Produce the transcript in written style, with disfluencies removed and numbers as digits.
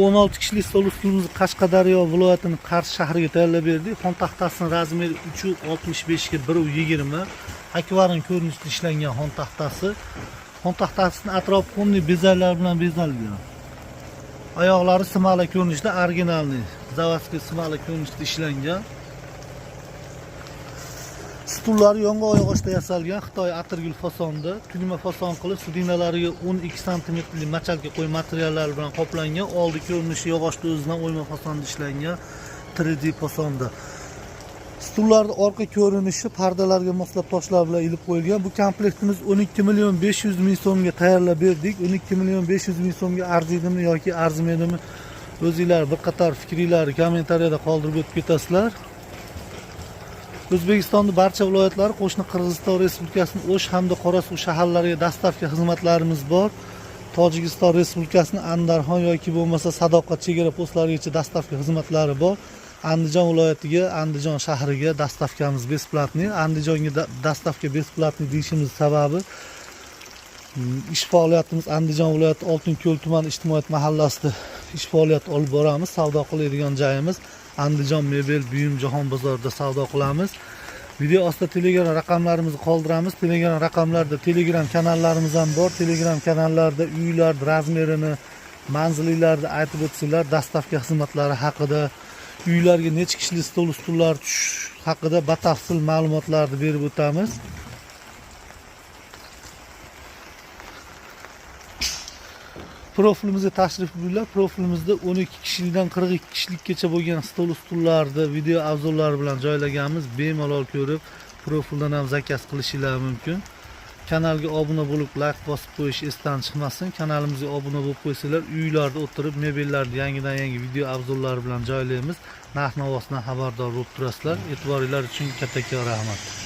16 kişilik stol ustimizni Qashqadaryo viloyatining Qarshi shahriga tayyorlab berdik. Xon taxtasining razmeri 365 ga 120. Akvaring ko'rinishida ishlangan xon taxtasi. Xon taxtasining atrofi qumli bezaklar bilan bezalgan. Oyoqlari simala ko'rinishda originalniy, zavodskiy simala ko'rinishda ishlangan. Stullari yong'oq yog'ochda yasalgan, Xitoy atirgul fasonda, tugma fason qilib, sidinalariga 12 sm machalka qo'y materiallar bilan qoplangan, oldi ko'rinishi yog'ochda o'zidan o'yma fasonda ishlangan, 3D fasonda. Stullarning orqa ko'rinishi pardalarga moslab toshlar bilan ilib qo'yilgan. Bu komplektimiz 12.500.000 so'mga tayyorlab berdik. 12.500.000 so'mga arziydimi yoki arzimaydimi? O'zingizlar bir qator fikringizni kommentariyada qoldirib o'tib ketasizlar. O'zbekistonning barcha viloyatlari, qo'shni Qirg'iziston Respublikasining O'sh hamda Qorasuv shaharlariga dostavka xizmatlarimiz bor. Tojikiston Respublikasining Andarxon yoki bo'lmasa Sadoqat chegara postlarigacha dostavka xizmatlari bor. Andijon viloyatiga, Andijon shahriga dostavkamiz besplatniy. Andijonga dostavka besplatniy deyishimiz sababi ish faoliyatimiz Andijon viloyati Oltinko'l tumani ijtimoiyat mahallasida ish faoliyati olib boramiz. Savdo qiladigan joyimiz Andijon mebel buyum jahon bozorida savdo qilamiz. Video ostida Telegram raqamlarimizni qoldiramiz. Telegram raqamlarda Telegram kanallarimiz ham bor. Telegram kanallarda uylar razmerini, manzillarni aytib o'tsanglar, dostavka xizmatlari haqida, uylarga necha kishilik stol ustullar tushish haqida batafsil ma'lumotlarni berib o'tamiz. Profilimizga tashrif buyuringlar. Profilimizda 12 kishilikdan 42 kishilikgacha bo'lgan stol ustullarni video avzorlar bilan joylaganmiz. Bemalol ko'rib, profildan ham zakaz qilishingiz mumkin. Kanalga obuna bo'lib, like bosib qo'yish esdan chiqmasin. Kanalimizga obuna bo'lib qo'ysanglar, uylarda o'tirib, mebellarni yangidan-yangi video avzorlar bilan joylaymiz. Narx-navosidan xabardor bo'lib turasizlar. E'tiboringlar uchun kattakon rahmat.